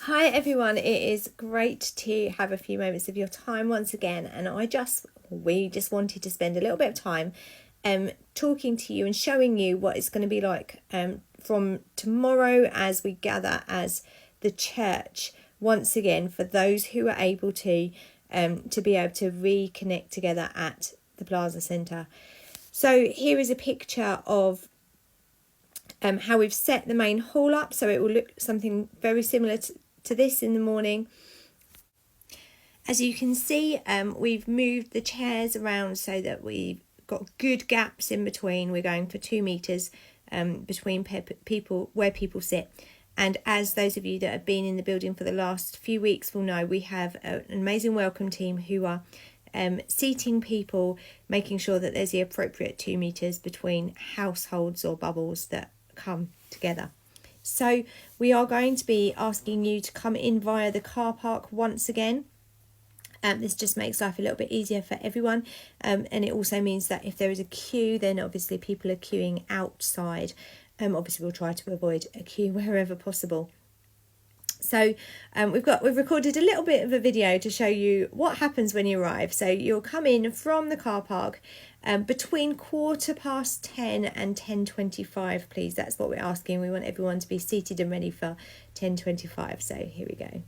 Hi everyone, it is great to have a few moments of your time once again, and we just wanted to spend a little bit of time talking to you and showing you what it's going to be like from tomorrow as we gather as the church once again, for those who are able to be able to reconnect together at the Plaza Centre. So here is a picture of how we've set the main hall up, so it will look something very similar to this in the morning. As you can see, we've moved the chairs around so that we've got good gaps in between. We're going for 2 metres between people where people sit. And as those of you that have been in the building for the last few weeks will know, we have an amazing welcome team who are seating people, making sure that there's the appropriate 2 metres between households or bubbles that come together. So we are going to be asking you to come in via the car park once again. This just makes life a little bit easier for everyone, and it also means that if there is a queue, then obviously people are queuing outside. Obviously we'll try to avoid a queue wherever possible. So we've recorded a little bit of a video to show you what happens when you arrive. So you'll come in from the car park between 10:15 and 10:25, please. That's what we're asking. We want everyone to be seated and ready for 10:25. So here we go.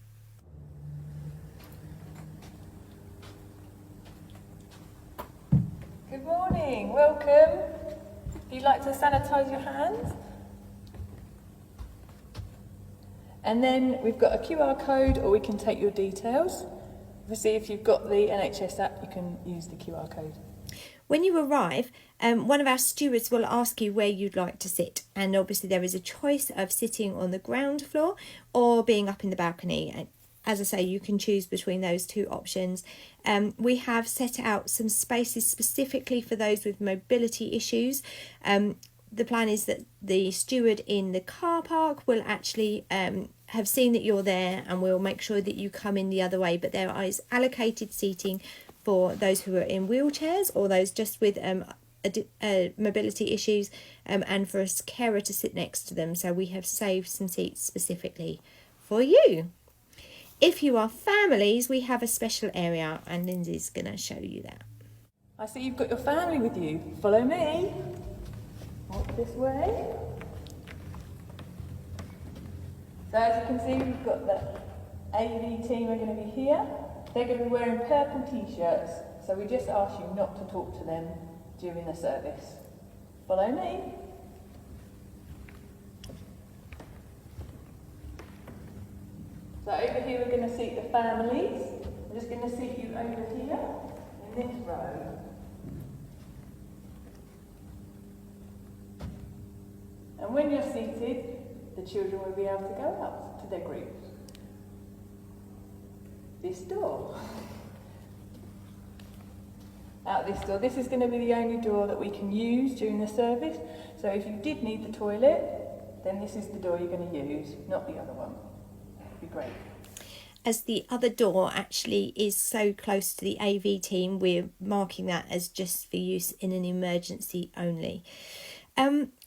Good morning, welcome. If you'd like to sanitise your hands. And then we've got a QR code, or we can take your details. Obviously, if you've got the NHS app, you can use the QR code. When you arrive, one of our stewards will ask you where you'd like to sit. And obviously there is a choice of sitting on the ground floor or being up in the balcony. As I say, you can choose between those 2 options. We have set out some spaces specifically for those with mobility issues. The plan is that the steward in the car park will actually have seen that you're there, and we'll make sure that you come in the other way. But there is allocated seating for those who are in wheelchairs or those just with mobility issues, and for a carer to sit next to them. So we have saved some seats specifically for you. If you are families, we have a special area, and Lindsay's going to show you that. I see you've got your family with you. Follow me. Walk this way. So as you can see, we've got the AV team are going to be here. They're going to be wearing purple t-shirts, so we just ask you not to talk to them during the service. Follow me. So over here we're going to seat the families. We're just going to seat you over here in this row. And when you're seated, the children will be able to go out to their groups. This door. Out this door. This is going to be the only door that we can use during the service. So if you did need the toilet, then this is the door you're going to use, not the other one. That'd be great. As the other door actually is so close to the AV team, we're marking that as just for use in an emergency only.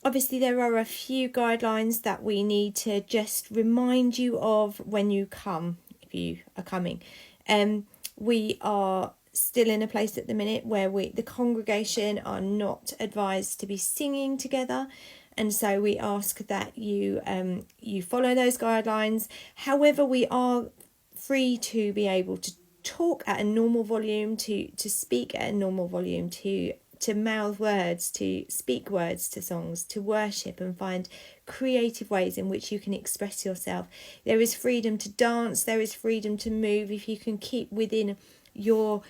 Obviously there are a few guidelines that we need to just remind you of when you come, if you are coming. We are still in a place at the minute where the congregation are not advised to be singing together, and so we ask that you follow those guidelines. However, we are free to be able to talk at a normal volume, to speak at a normal volume, to mouth words, to speak words to songs, to worship and find creative ways in which you can express yourself. There is freedom to dance, there is freedom to move if you can keep within your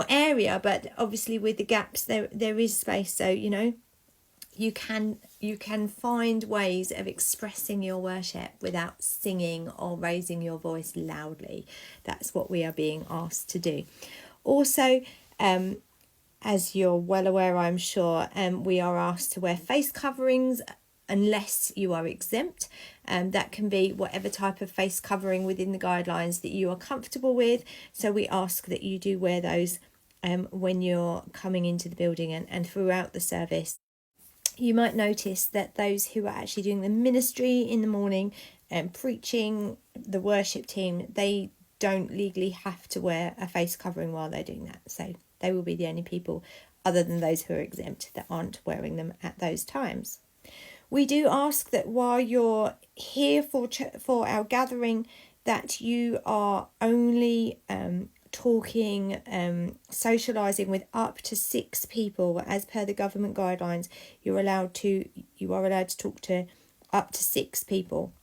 area, but obviously with the gaps there is space, so you can find ways of expressing your worship without singing or raising your voice loudly. That's what we are being asked to do. Also, as you're well aware, I'm sure, we are asked to wear face coverings unless you are exempt. That can be whatever type of face covering within the guidelines that you are comfortable with. So we ask that you do wear those when you're coming into the building and throughout the service. You might notice that those who are actually doing the ministry in the morning, preaching, the worship team, they don't legally have to wear a face covering while they're doing that. So they will be the only people, other than those who are exempt, that aren't wearing them at those times. We do ask that while you're here for our gathering, that you are only talking, socialising with up to 6 people. As per the government guidelines, you are allowed to talk to up to 6 people.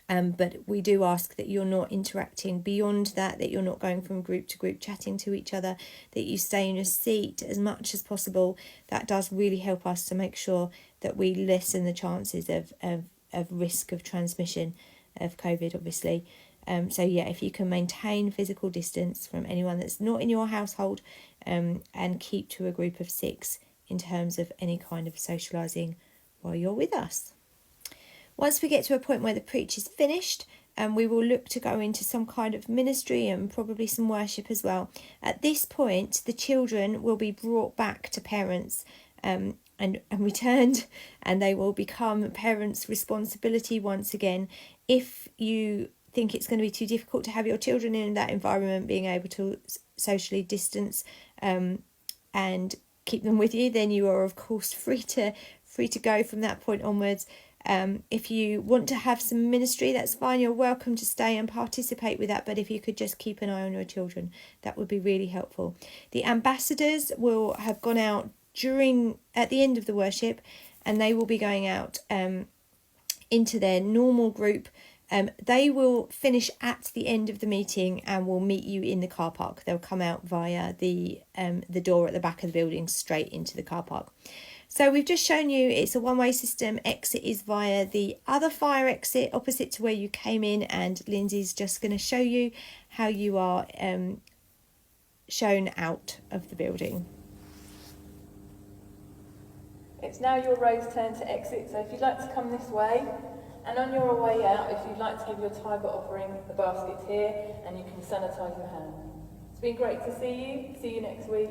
But we do ask that you're not interacting beyond that, that you're not going from group to group chatting to each other, that you stay in your seat as much as possible. That does really help us to make sure that we lessen the chances of risk of transmission of COVID, obviously. So yeah, if you can maintain physical distance from anyone that's not in your household, and keep to a group of 6 in terms of any kind of socialising while you're with us. Once we get to a point where the preach is finished, we will look to go into some kind of ministry and probably some worship as well. At this point, the children will be brought back to parents and returned, and they will become parents' responsibility once again. If you think it's going to be too difficult to have your children in that environment, being able to socially distance and keep them with you, then you are of course free to go from that point onwards. If you want to have some ministry, that's fine. You're welcome to stay and participate with that. But if you could just keep an eye on your children, that would be really helpful. The ambassadors will have gone out at the end of the worship, and they will be going out into their normal group. They will finish at the end of the meeting and will meet you in the car park. They'll come out via the door at the back of the building straight into the car park. So we've just shown you it's a one-way system. Exit is via the other fire exit opposite to where you came in, and Lindsay's just going to show you how you are shown out of the building. It's now your row's turn to exit, so if you'd like to come this way, and on your way out, if you'd like to give your tithe offering, the basket's here, and you can sanitise your hand. It's been great to see you. See you next week.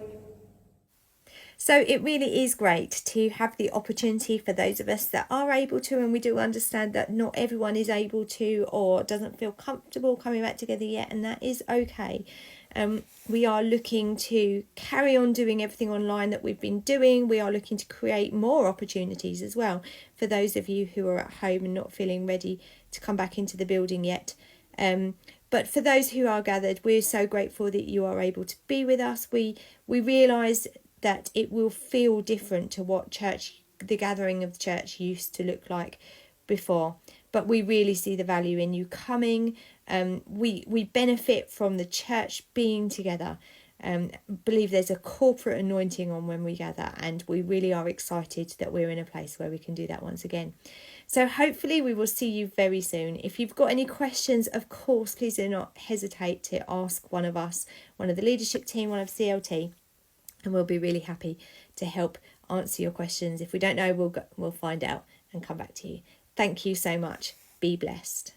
So it really is great to have the opportunity for those of us that are able to, and we do understand that not everyone is able to or doesn't feel comfortable coming back together yet, and that is okay. We are looking to carry on doing everything online that we've been doing. We are looking to create more opportunities as well for those of you who are at home and not feeling ready to come back into the building yet. But for those who are gathered, we're so grateful that you are able to be with us. We realise that it will feel different to what the gathering of the church used to look like before. But we really see the value in you coming. We benefit from the church being together. Believe there's a corporate anointing on when we gather, and we really are excited that we're in a place where we can do that once again. So hopefully we will see you very soon. If you've got any questions, of course, please do not hesitate to ask one of us, one of the leadership team, one of CLT. And we'll be really happy to help answer your questions. If we don't know, we'll find out and come back to you. Thank you so much. Be blessed.